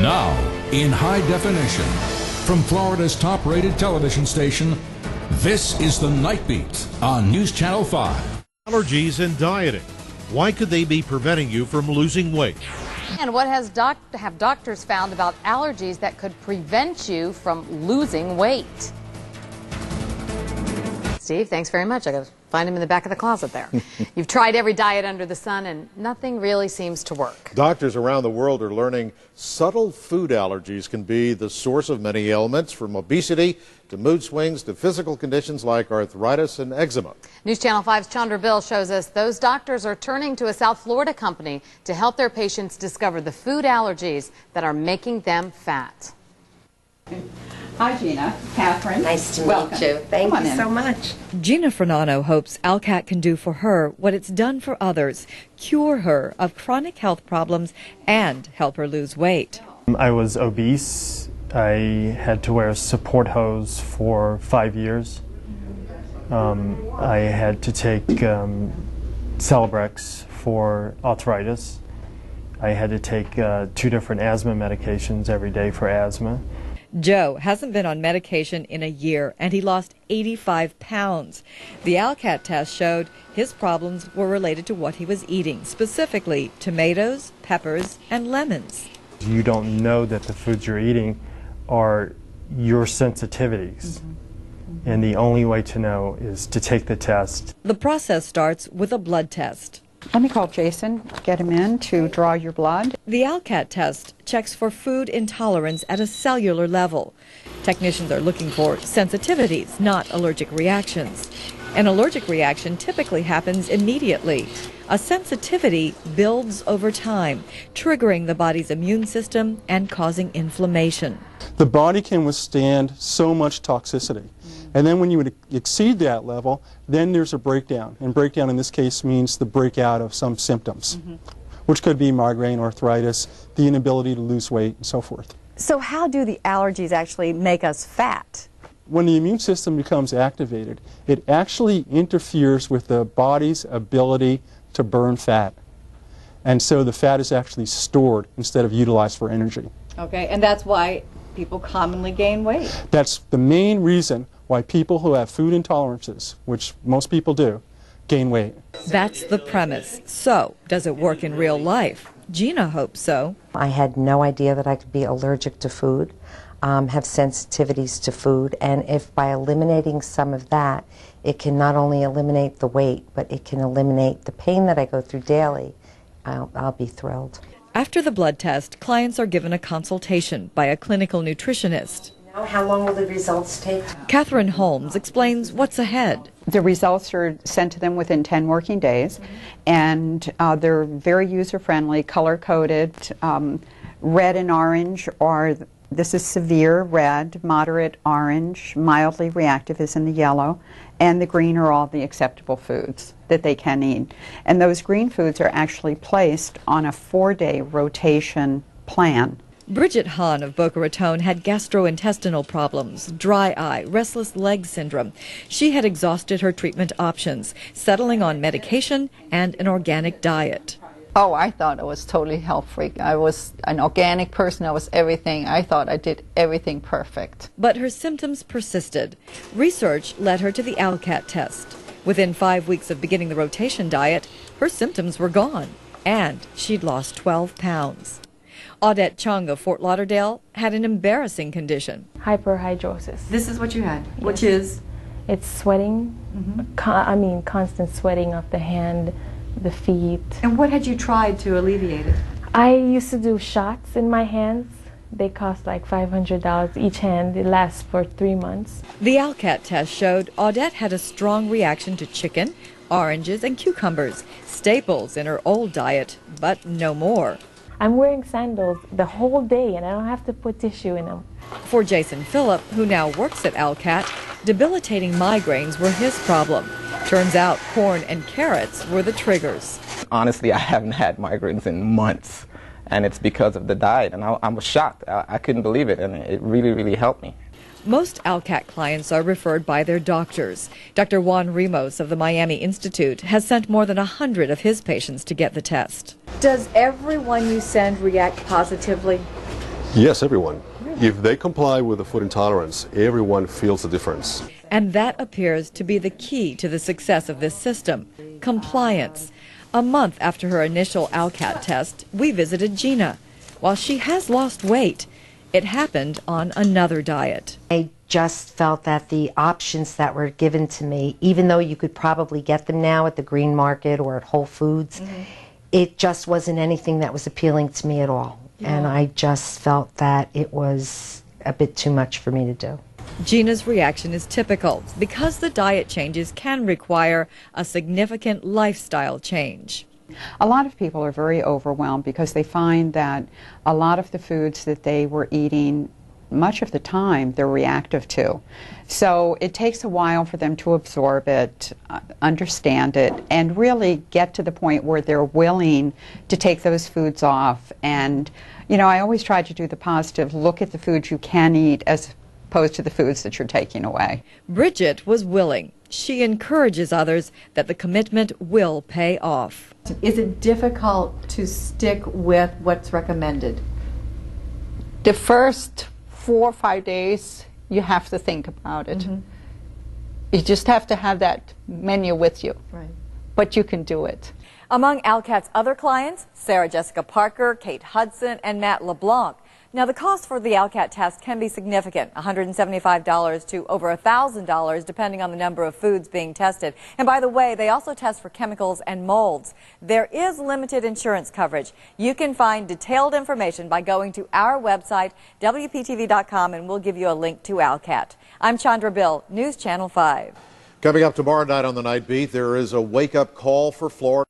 Now, in high definition, from Florida's top-rated television station, this is the Night Beat on News Channel 5. Allergies and dieting. Why could they be preventing you from losing weight? And what have doctors found about allergies that could prevent you from losing weight? Steve, thanks very much. I got to find him in the back of the closet there. You've tried every diet under the sun and nothing really seems to work. Doctors around the world are learning subtle food allergies can be the source of many ailments, from obesity to mood swings to physical conditions like arthritis and eczema. News Channel 5's Chandra Bill shows us those doctors are turning to a South Florida company to help their patients discover the food allergies that are making them fat. Hi, Gina. Catherine. Nice to meet you. Thank you so much. Gina Franano hopes ALCAT can do for her what it's done for others, cure her of chronic health problems and help her lose weight. I was obese. I had to wear a support hose for 5 years. I had to take Celebrex for arthritis. I had to take 2 different asthma medications every day for asthma. Joe hasn't been on medication in a year, and he lost 85 pounds. The ALCAT test showed his problems were related to what he was eating, specifically tomatoes, peppers, and lemons. You don't know that the foods you're eating are your sensitivities. And the only way to know is to take the test. The process starts with a blood test. Let me call Jason, get him in to draw your blood. The ALCAT test checks for food intolerance at a cellular level. Technicians are looking for sensitivities, not allergic reactions. An allergic reaction typically happens immediately. A sensitivity builds over time, triggering the body's immune system and causing inflammation. The body can withstand so much toxicity. And then when you would exceed that level, then there's a breakdown. And breakdown in this case means the breakout of some symptoms, which could be migraine, arthritis, the inability to lose weight, and so forth. So how do the allergies actually make us fat? When the immune system becomes activated, it actually interferes with the body's ability to burn fat. And so the fat is actually stored instead of utilized for energy. Okay, and that's why people commonly gain weight. That's the main reason why people who have food intolerances, which most people do, gain weight. That's the premise. So, does it work in real life? Gina hopes so. I had no idea that I could be allergic to food, have sensitivities to food, and if by eliminating some of that, it can not only eliminate the weight, but it can eliminate the pain that I go through daily, I'll be thrilled. After the blood test, clients are given a consultation by a clinical nutritionist. How long will the results take? Catherine Holmes explains what's ahead. The results are sent to them within 10 working days, and they're very user-friendly, color-coded. Red and orange are, this is severe red, moderate orange, mildly reactive is in the yellow, and the green are all the acceptable foods that they can eat. And those green foods are actually placed on a 4-day rotation plan. Briget Hahn of Boca Raton had gastrointestinal problems, dry eye, restless leg syndrome. She had exhausted her treatment options, settling on medication and an organic diet. Oh, I thought I was totally health freak. I was an organic person. I was everything. I thought I did everything perfect. But her symptoms persisted. Research led her to the ALCAT test. Within 5 weeks of beginning the rotation diet, her symptoms were gone, and she'd lost 12 pounds. Audette Chung of Fort Lauderdale had an embarrassing condition. Hyperhidrosis. This is what you had, Yes. which is? It's sweating, constant sweating of the hand, the feet. And what had you tried to alleviate it? I used to do shots in my hands. They cost like $500 each hand. It lasts for 3 months. The ALCAT test showed Audette had a strong reaction to chicken, oranges, and cucumbers, staples in her old diet, but no more. I'm wearing sandals the whole day and I don't have to put tissue in them. For Jason Phillip, who now works at ALCAT, debilitating migraines were his problem. Turns out corn and carrots were the triggers. Honestly, I haven't had migraines in months, and it's because of the diet, and I was shocked. I couldn't believe it, and it really, really helped me. Most ALCAT clients are referred by their doctors. Dr. Juan Ramos of the Miami Institute has sent more than 100 of his patients to get the test. Does everyone you send react positively? Yes, everyone. If they comply with the food intolerance, everyone feels the difference. And that appears to be the key to the success of this system, compliance. A month after her initial ALCAT test, we visited Gina. While she has lost weight, it happened on another diet. I just felt that the options that were given to me, even though you could probably get them now at the green market or at Whole Foods, it just wasn't anything that was appealing to me at all. And I just felt that it was a bit too much for me to do. Gina's reaction is typical because the diet changes can require a significant lifestyle change. A lot of people are very overwhelmed because they find that a lot of the foods that they were eating, much of the time, they're reactive to. So it takes a while for them to absorb it, understand it, and really get to the point where they're willing to take those foods off. And, you know, I always try to do the positive, look at the foods you can eat as opposed to the foods that you're taking away. Briget was willing. She encourages others that the commitment will pay off. Is it difficult to stick with what's recommended? The first 4 or 5 days, you have to think about it. You just have to have that menu with you. Right. But you can do it. Among ALCAT's other clients, Sarah Jessica Parker, Kate Hudson, and Matt LeBlanc. Now, the cost for the ALCAT test can be significant, $175 to over $1,000, depending on the number of foods being tested. And by the way, they also test for chemicals and molds. There is limited insurance coverage. You can find detailed information by going to our website, WPTV.com, and we'll give you a link to ALCAT. I'm Chandra Bill, News Channel 5. Coming up tomorrow night on the Night Beat, there is a wake-up call for Florida.